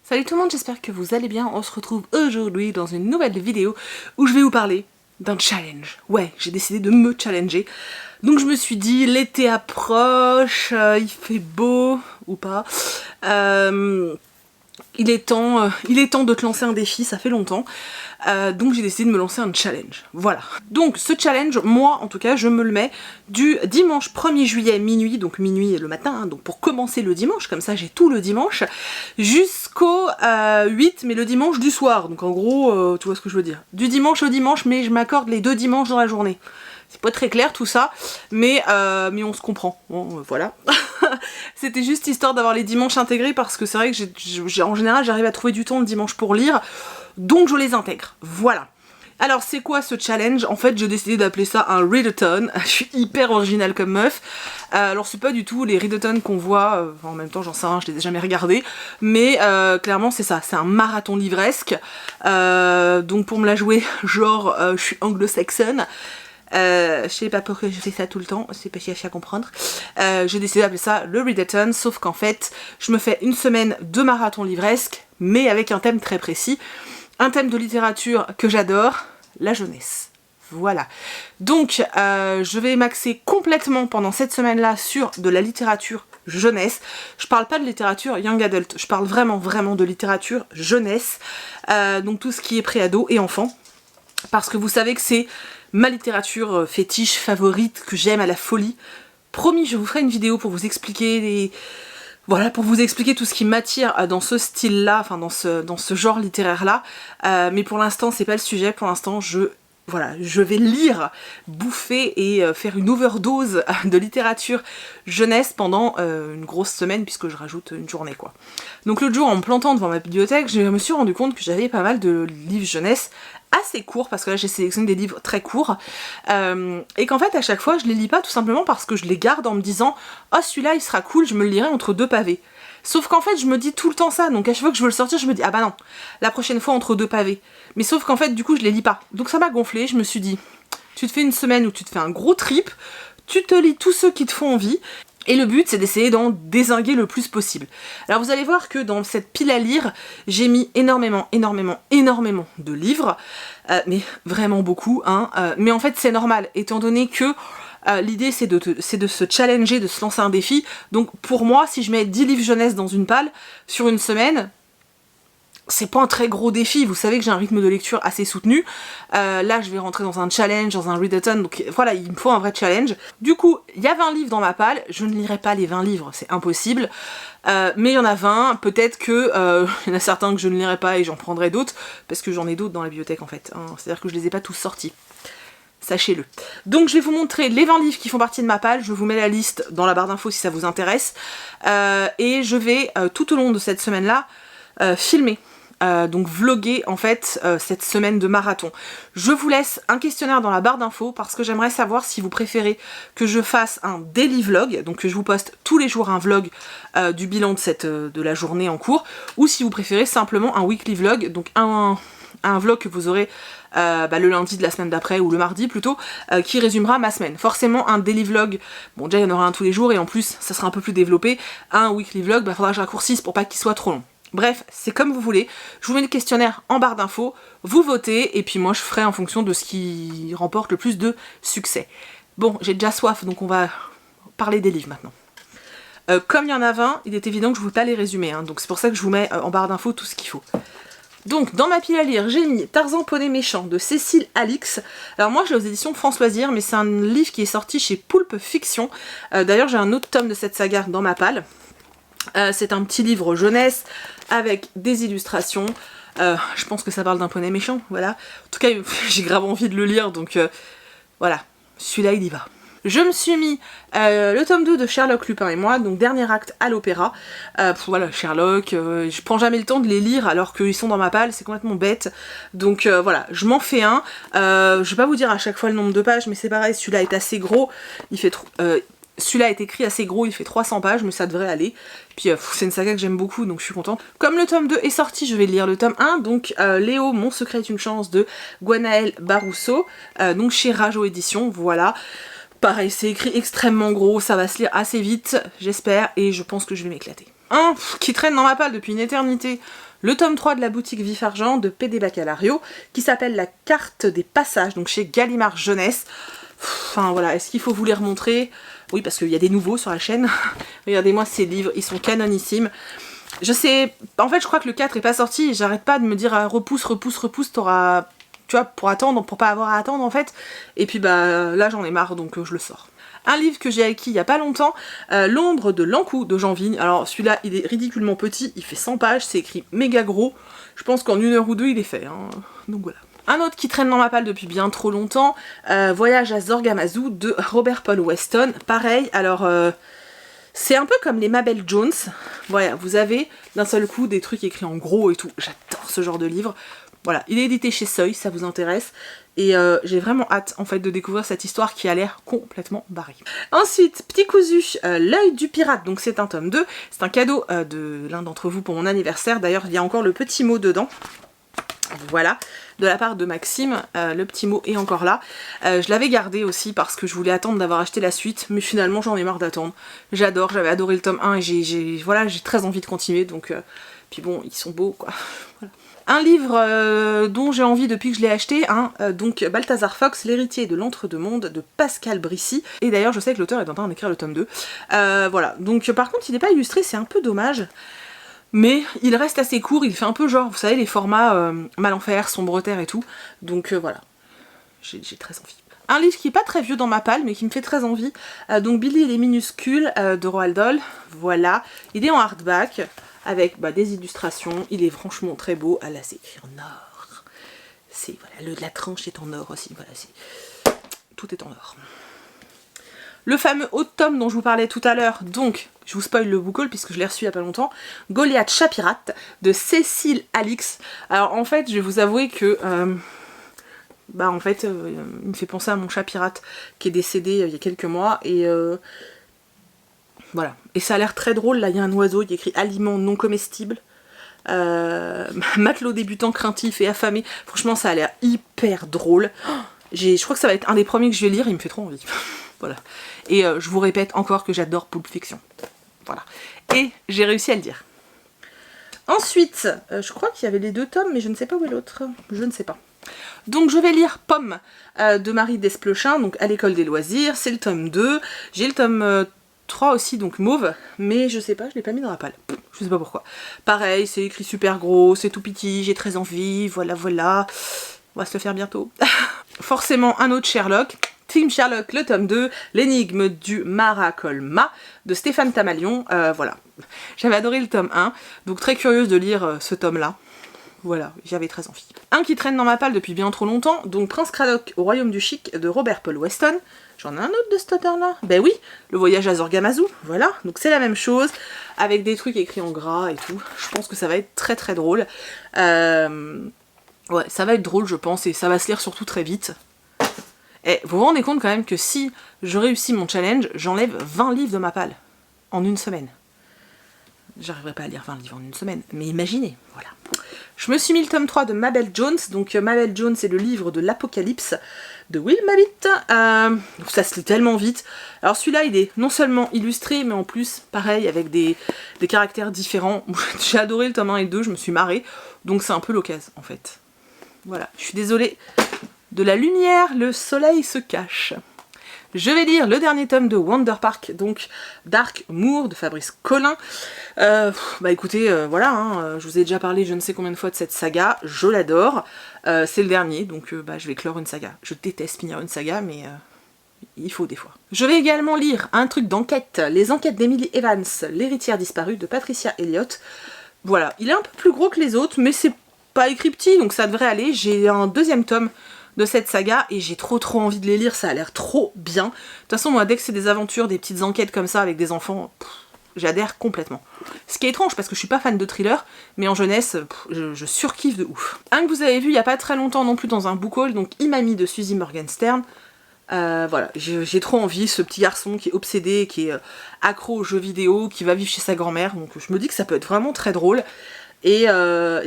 Salut tout le monde, j'espère que vous allez bien. On se retrouve aujourd'hui dans une nouvelle vidéo où je vais vous parler d'un challenge. Ouais, j'ai décidé de me challenger. Donc je me suis dit, l'été approche, il fait beau ou pas. Il est temps de te lancer un défi, ça fait longtemps. Donc j'ai décidé de me lancer un challenge. Voilà. Donc ce challenge, moi en tout cas, je me le mets du dimanche 1er juillet minuit, donc minuit le matin, hein, donc pour commencer le dimanche, comme ça j'ai tout le dimanche, jusqu'au 8, mais le dimanche du soir. Donc en gros, tu vois ce que je veux dire. Du dimanche au dimanche, mais je m'accorde les 2 dimanches dans la journée. C'est pas très clair tout ça, mais on se comprend. Bon, voilà. C'était juste histoire d'avoir les dimanches intégrés parce que c'est vrai que en général j'arrive à trouver du temps le dimanche pour lire, donc je les intègre. Voilà. Alors c'est quoi ce challenge? En fait j'ai décidé d'appeler ça un readathon. Je suis hyper originale comme meuf. Alors c'est pas du tout les readathons qu'on voit, en même temps j'en sais rien, je les ai jamais regardés, mais clairement c'est ça, c'est un marathon livresque. Donc pour me la jouer, genre je suis anglo-saxonne. Je sais pas pourquoi je fais ça tout le temps, c'est pas chiant à comprendre. J'ai décidé d'appeler ça le readathon, sauf qu'en fait, je me fais une semaine de marathon livresque, mais avec un thème très précis. Un thème de littérature que j'adore, la jeunesse. Voilà. Donc, je vais m'axer complètement pendant cette semaine-là sur de la littérature jeunesse. Je parle pas de littérature young adult, je parle vraiment de littérature jeunesse. Donc tout ce qui est pré-ado et enfant. Parce que vous savez que c'est ma littérature fétiche, favorite, que j'aime à la folie. Promis, je vous ferai une vidéo pour vous expliquer voilà, pour vous expliquer tout ce qui m'attire dans ce style-là, enfin dans ce genre littéraire-là. Mais pour l'instant, c'est pas le sujet. Pour l'instant, je vais lire, bouffer et faire une overdose de littérature jeunesse pendant une grosse semaine, puisque je rajoute une journée, quoi. Donc l'autre jour, en me plantant devant ma bibliothèque, je me suis rendu compte que j'avais pas mal de livres jeunesse assez courts, parce que là j'ai sélectionné des livres très courts, et qu'en fait à chaque fois je les lis pas tout simplement parce que je les garde en me disant « Oh celui-là il sera cool, je me le lirai entre 2 pavés ». Sauf qu'en fait je me dis tout le temps ça, donc à chaque fois que je veux le sortir je me dis « Ah bah non, la prochaine fois entre 2 pavés ». Mais sauf qu'en fait du coup je les lis pas. Donc ça m'a gonflé, je me suis dit « Tu te fais une semaine où tu te fais un gros trip, tu te lis tous ceux qui te font envie ». Et le but c'est d'essayer d'en dézinguer le plus possible. Alors vous allez voir que dans cette pile à lire, j'ai mis énormément de livres, mais vraiment beaucoup, hein. Mais en fait c'est normal, étant donné que l'idée c'est de se challenger, de se lancer un défi. Donc pour moi, si je mets 10 livres jeunesse dans une palle, sur une semaine, c'est pas un très gros défi, vous savez que j'ai un rythme de lecture assez soutenu. Là je vais rentrer dans un challenge, dans un readathon, donc voilà, il me faut un vrai challenge. Du coup, il y a 20 livres dans ma palle, je ne lirai pas les 20 livres, c'est impossible. Mais il y en a 20, peut-être que il y en a certains que je ne lirai pas et j'en prendrai d'autres, parce que j'en ai d'autres dans la bibliothèque en fait, hein. C'est-à-dire que je les ai pas tous sortis. Sachez-le. Donc je vais vous montrer les 20 livres qui font partie de ma palle, je vous mets la liste dans la barre d'infos si ça vous intéresse. Et je vais, tout au long de cette semaine-là, filmer. Donc vlogger en fait cette semaine de marathon. Je vous laisse un questionnaire dans la barre d'infos parce que j'aimerais savoir si vous préférez que je fasse un daily vlog, donc que je vous poste tous les jours un vlog du bilan de la journée en cours, ou si vous préférez simplement un weekly vlog, donc un vlog que vous aurez le lundi de la semaine d'après, ou le mardi plutôt, qui résumera ma semaine. Forcément un daily vlog, bon déjà il y en aura un tous les jours et en plus ça sera un peu plus développé. Un weekly vlog, faudra que je raccourcisse pour pas qu'il soit trop long. Bref, c'est comme vous voulez, je vous mets le questionnaire en barre d'infos, vous votez, et puis moi je ferai en fonction de ce qui remporte le plus de succès. Bon, j'ai déjà soif, donc on va parler des livres maintenant. Comme il y en a 20, il est évident que je ne veux pas les résumer, hein, donc c'est pour ça que je vous mets en barre d'infos tout ce qu'il faut. Donc, dans ma pile à lire, j'ai mis Tarzan Poney Méchant de Cécile Alix. Alors moi, je l'ai aux éditions France Loisirs, mais c'est un livre qui est sorti chez Poulpe Fiction. D'ailleurs, j'ai un autre tome de cette saga dans ma palle. C'est un petit livre jeunesse avec des illustrations. Je pense que ça parle d'un poney méchant, voilà. En tout cas, j'ai grave envie de le lire, donc voilà. Celui-là, il y va. Je me suis mis le tome 2 de Sherlock Lupin et moi, donc dernier acte à l'opéra. Voilà, Sherlock, je prends jamais le temps de les lire alors qu'ils sont dans ma palle, c'est complètement bête. Donc voilà, je m'en fais un. Je vais pas vous dire à chaque fois le nombre de pages, mais c'est pareil, celui-là est assez gros. Il fait celui-là est écrit assez gros, il fait 300 pages, mais ça devrait aller. Puis c'est une saga que j'aime beaucoup, donc je suis contente. Comme le tome 2 est sorti, je vais lire le tome 1, donc Léo, Mon secret est une chance de Gwenaël Barousseau, donc chez Rajo Édition, voilà. Pareil, c'est écrit extrêmement gros, ça va se lire assez vite, j'espère, et je pense que je vais m'éclater. Un qui traîne dans ma palle depuis une éternité, le tome 3 de la boutique Vif Argent de PD Bacalario, qui s'appelle La carte des passages, donc chez Gallimard Jeunesse. Enfin voilà, est-ce qu'il faut vous les remontrer? Oui, parce qu'il y a des nouveaux sur la chaîne. Regardez-moi ces livres, ils sont canonissimes. Je sais, en fait je crois que le 4 est pas sorti et j'arrête pas de me dire repousse, t'auras, tu vois, pour attendre, pour pas avoir à attendre en fait. Et puis bah là j'en ai marre donc je le sors. Un livre que j'ai acquis il y a pas longtemps, L'ombre de l'Ankou de Jean Vigne. Alors celui-là il est ridiculement petit, il fait 100 pages, c'est écrit méga gros. Je pense qu'en 1 heure ou 2 il est fait, hein. Donc voilà. Un autre qui traîne dans ma palle depuis bien trop longtemps, Voyage à Zorgamazu de Robert Paul Weston. Pareil, alors c'est un peu comme les Mabel Jones. Voilà, vous avez d'un seul coup des trucs écrits en gros et tout. J'adore ce genre de livre. Voilà, il est édité chez Seuil, ça vous intéresse. Et j'ai vraiment hâte en fait de découvrir cette histoire qui a l'air complètement barrée. Ensuite, Petit Cousu, L'œil du pirate, donc c'est un tome 2. C'est un cadeau de l'un d'entre vous pour mon anniversaire. D'ailleurs, il y a encore le petit mot dedans. Voilà, de la part de Maxime, le petit mot est encore là. Je l'avais gardé aussi parce que je voulais attendre d'avoir acheté la suite, mais finalement j'en ai marre d'attendre. J'adore, j'avais adoré le tome 1 et voilà, j'ai très envie de continuer, donc puis bon, ils sont beaux quoi. Voilà. Un livre dont j'ai envie depuis que je l'ai acheté, hein, donc Balthazar Fox, l'héritier de l'entre-deux-mondes de Pascal Brissy. Et d'ailleurs je sais que l'auteur est en train d'écrire le tome 2. Voilà, donc par contre il n'est pas illustré, c'est un peu dommage. Mais il reste assez court, il fait un peu genre, vous savez, les formats Malenfer, Sombre Terre et tout. Donc voilà, j'ai très envie. Un livre qui n'est pas très vieux dans ma palle, mais qui me fait très envie. Donc Billy et les minuscules de Roald Dahl. Voilà, il est en hardback, avec des illustrations. Il est franchement très beau. Ah là, c'est écrit en or. Voilà, la tranche est en or aussi. Voilà, tout est en or. Le fameux haut tome dont je vous parlais tout à l'heure, donc je vous spoil le book haul puisque je l'ai reçu il y a pas longtemps, Goliath Chapirate de Cécile Alix. Alors en fait je vais vous avouer que il me fait penser à mon chat pirate qui est décédé il y a quelques mois et voilà. Et ça a l'air très drôle, là il y a un oiseau, il y a écrit aliment non comestible. Matelot débutant craintif et affamé. Franchement ça a l'air hyper drôle. Je crois que ça va être un des premiers que je vais lire, il me fait trop envie. Voilà. Et je vous répète encore que j'adore Pulp Fiction. Voilà. Et j'ai réussi à le dire. Ensuite, je crois qu'il y avait les 2 tomes, mais je ne sais pas où est l'autre. Je ne sais pas. Donc je vais lire Pomme de Marie Desplechin, donc à l'école des loisirs. C'est le tome 2. J'ai le tome 3 aussi, donc Mauve. Mais je sais pas, je l'ai pas mis dans la palle. Je sais pas pourquoi. Pareil, c'est écrit super gros, c'est tout petit, j'ai très envie. Voilà, voilà. On va se le faire bientôt. Forcément, un autre Sherlock. Team Sherlock, le tome 2, l'énigme du Maracolma de Stéphane Tamalion. Voilà, j'avais adoré le tome 1, donc très curieuse de lire ce tome-là. Voilà, j'avais très envie. Un qui traîne dans ma palle depuis bien trop longtemps, donc Prince Cradock au Royaume du Chic de Robert Paul Weston. J'en ai un autre de cet auteur-là. Ben oui, le voyage à Zorgamazu, voilà. Donc c'est la même chose, avec des trucs écrits en gras et tout. Je pense que ça va être très très drôle. Ouais, ça va être drôle je pense, et ça va se lire surtout très vite. Et vous vous rendez compte quand même que si je réussis mon challenge, j'enlève 20 livres de ma palle en 1 semaine. J'arriverai pas à lire 20 livres en 1 semaine, mais imaginez, voilà. Je me suis mis le tome 3 de Mabel Jones, donc Mabel Jones c'est le livre de l'Apocalypse de Will Mabitt. Ça se lit tellement vite. Alors celui-là il est non seulement illustré, mais en plus pareil avec des caractères différents. J'ai adoré le tome 1 et 2, je me suis marrée, donc c'est un peu l'occasion en fait. Voilà, je suis désolée. De la lumière, le soleil se cache. Je vais lire le dernier tome de Wonder Park, donc Dark Moor de Fabrice Collin. Écoutez, voilà, hein, je vous ai déjà parlé je ne sais combien de fois de cette saga, je l'adore. C'est le dernier, donc je vais clore une saga. Je déteste finir une saga, mais il faut des fois. Je vais également lire un truc d'enquête, les enquêtes d'Emily Evans, l'héritière disparue de Patricia Elliott. Voilà, il est un peu plus gros que les autres, mais c'est pas écrit petit, donc ça devrait aller. J'ai un 2e tome de cette saga et j'ai trop envie de les lire, ça a l'air trop bien. De toute façon moi dès que c'est des aventures, des petites enquêtes comme ça avec des enfants, j'adhère complètement. Ce qui est étrange parce que je suis pas fan de thriller, mais en jeunesse, je surkiffe de ouf. Un que vous avez vu il y a pas très longtemps non plus dans un book haul, donc Imami de Suzy Morgenstern. Voilà, j'ai trop envie, ce petit garçon qui est obsédé, qui est accro aux jeux vidéo, qui va vivre chez sa grand-mère, donc je me dis que ça peut être vraiment très drôle. Et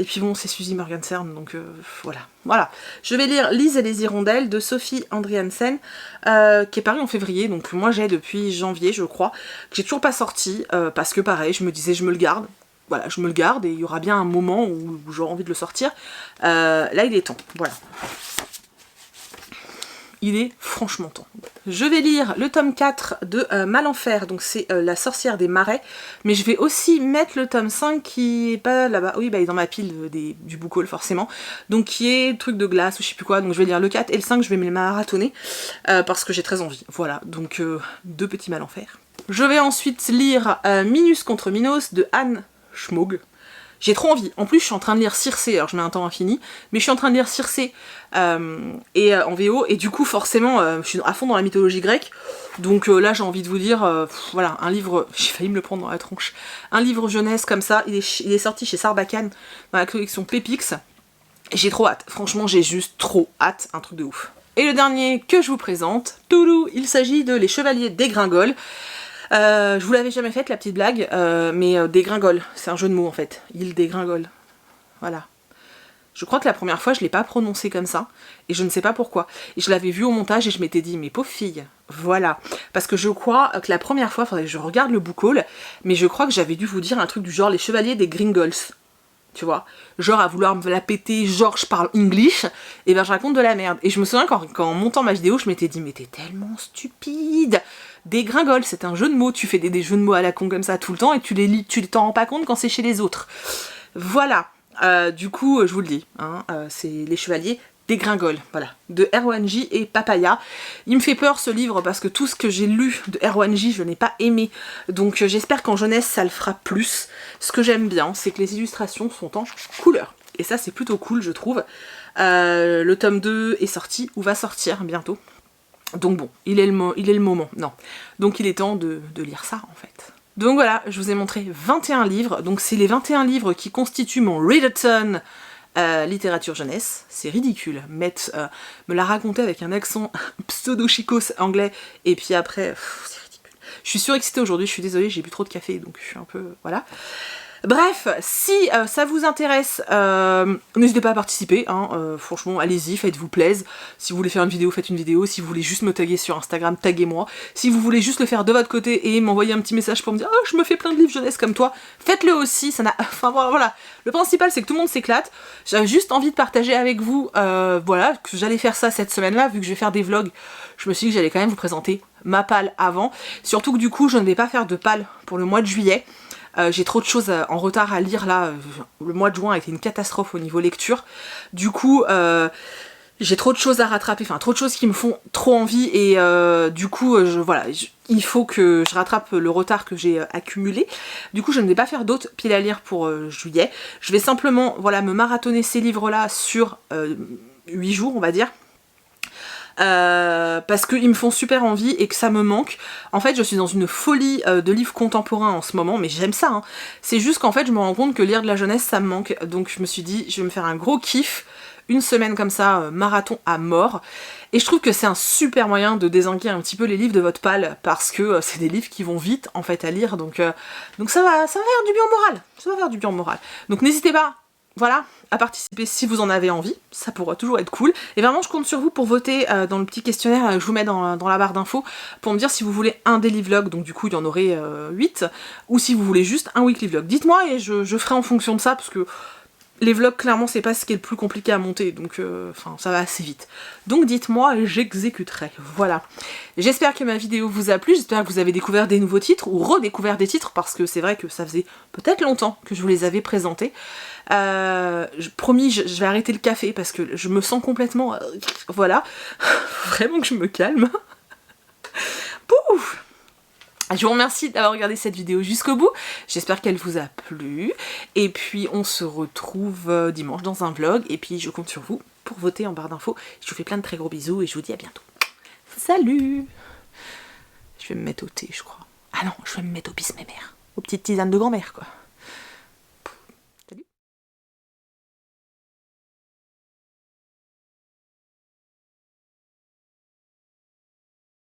puis bon, c'est Suzy Morgenstern, donc voilà. Je vais lire Lise et les hirondelles de Sophie Andriansen, qui est paru en février, donc moi j'ai depuis janvier je crois, que j'ai toujours pas sorti, parce que pareil, je me disais je me le garde, voilà, je me le garde et il y aura bien un moment où j'aurai envie de le sortir. Là il est temps, voilà. Il est franchement temps. Je vais lire le tome 4 de Malenfer, donc c'est La sorcière des marais, mais je vais aussi mettre le tome 5 qui est pas là-bas, oui bah il est dans ma pile du book haul forcément, donc qui est truc de glace ou je sais plus quoi, donc je vais lire le 4 et le 5, je vais me les marathonner, parce que j'ai très envie, voilà, donc deux petits Malenfer. Je vais ensuite lire Minus contre Minos de Anne Schmoug. J'ai trop envie. En plus, je suis en train de lire Circé, alors je mets un temps infini, mais je suis en train de lire Circé en VO, et du coup, forcément, je suis à fond dans la mythologie grecque, donc là, j'ai envie de vous dire, voilà, un livre, j'ai failli me le prendre dans la tronche, un livre jeunesse comme ça, il est sorti chez Sarbacane, dans la collection Pépix, et j'ai trop hâte. Franchement, j'ai juste trop hâte, un truc de ouf. Et le dernier que je vous présente, toulou, il s'agit de Les Chevaliers dégringoles. Je vous l'avais jamais faite la petite blague, mais dégringole, c'est un jeu de mots en fait, il dégringole, voilà. Je crois que la première fois je l'ai pas prononcé comme ça, et je ne sais pas pourquoi. Et je l'avais vu au montage et je m'étais dit, mais pauvre fille, voilà. Parce que je crois que la première fois, faudrait que je regarde le book haul, mais je crois que j'avais dû vous dire un truc du genre Les Chevaliers des Gringols. Tu vois, genre à vouloir me la péter, genre je parle English, et ben je raconte de la merde. Et je me souviens qu'en montant ma vidéo, je m'étais dit, mais t'es tellement stupide. Dégringole, c'est un jeu de mots, tu fais des jeux de mots à la con comme ça tout le temps, et tu t'en rends pas compte quand c'est chez les autres. Voilà, du coup, je vous le dis, hein, c'est Les Chevaliers dégringoles, voilà, de Erwan J et Papaya. Il me fait peur ce livre parce que tout ce que j'ai lu de Erwan J, je n'ai pas aimé, donc j'espère qu'en jeunesse ça le fera plus. Ce que j'aime bien, c'est que les illustrations sont en couleur, et ça c'est plutôt cool je trouve. Le tome 2 est sorti, ou va sortir bientôt, donc bon, il est le moment, non. Donc il est temps de lire ça en fait. Donc voilà, je vous ai montré 21 livres, donc c'est les 21 livres qui constituent mon Readathon littérature jeunesse. C'est ridicule, me la raconter avec un accent pseudo-chicos anglais, et puis après, c'est ridicule. Je suis surexcitée aujourd'hui, je suis désolée, j'ai bu trop de café, donc je suis un peu, voilà. Bref, si ça vous intéresse, n'hésitez pas à participer, hein, franchement, allez-y, faites-vous plaisir. Si vous voulez faire une vidéo, faites une vidéo. Si vous voulez juste me taguer sur Instagram, taguez-moi. Si vous voulez juste le faire de votre côté et m'envoyer un petit message pour me dire « Oh, je me fais plein de livres jeunesse comme toi », faites-le aussi, ça n'a... Enfin voilà, le principal c'est que tout le monde s'éclate. J'avais juste envie de partager avec vous, voilà, que j'allais faire ça cette semaine-là, vu que je vais faire des vlogs. Je me suis dit que j'allais quand même vous présenter ma palle avant. Surtout que du coup, je ne vais pas faire de palle pour le mois de juillet. J'ai trop de choses en retard à lire là, le mois de juin a été une catastrophe au niveau lecture, du coup j'ai trop de choses à rattraper, enfin trop de choses qui me font trop envie, et du coup voilà, il faut que je rattrape le retard que j'ai accumulé. Du coup je ne vais pas faire d'autres piles à lire pour juillet, je vais simplement voilà, me marathonner ces livres là sur 8 jours on va dire. Parce qu'ils me font super envie et que ça me manque. En fait je suis dans une folie de livres contemporains en ce moment, mais j'aime ça, hein. C'est juste qu'en fait je me rends compte que lire de la jeunesse ça me manque, donc je me suis dit je vais me faire un gros kiff, une semaine comme ça, marathon à mort. Et je trouve que c'est un super moyen de dézinguer un petit peu les livres de votre palle, parce que c'est des livres qui vont vite en fait à lire, donc ça va faire du bien au moral, ça va faire du bien au moral. Donc n'hésitez pas, voilà, à participer si vous en avez envie, ça pourra toujours être cool. Et vraiment je compte sur vous pour voter dans le petit questionnaire que je vous mets dans la barre d'infos, pour me dire si vous voulez un daily vlog, donc du coup il y en aurait 8, ou si vous voulez juste un weekly vlog. Dites-moi et je ferai en fonction de ça, parce que les vlogs clairement c'est pas ce qui est le plus compliqué à monter, donc enfin ça va assez vite. Donc dites-moi et j'exécuterai, voilà. J'espère que ma vidéo vous a plu, j'espère que vous avez découvert des nouveaux titres, ou redécouvert des titres, parce que c'est vrai que ça faisait peut-être longtemps que je vous les avais présentés. Promis, je vais arrêter le café parce que je me sens complètement... voilà, vraiment que je me calme. Pouf! Je vous remercie d'avoir regardé cette vidéo jusqu'au bout, j'espère qu'elle vous a plu, et puis on se retrouve dimanche dans un vlog, et puis je compte sur vous pour voter en barre d'infos. Je vous fais plein de très gros bisous et je vous dis à bientôt. Salut! Je vais me mettre au thé je crois. Ah non, je vais me mettre au pisse-mémère, aux petites tisanes de grand-mère quoi.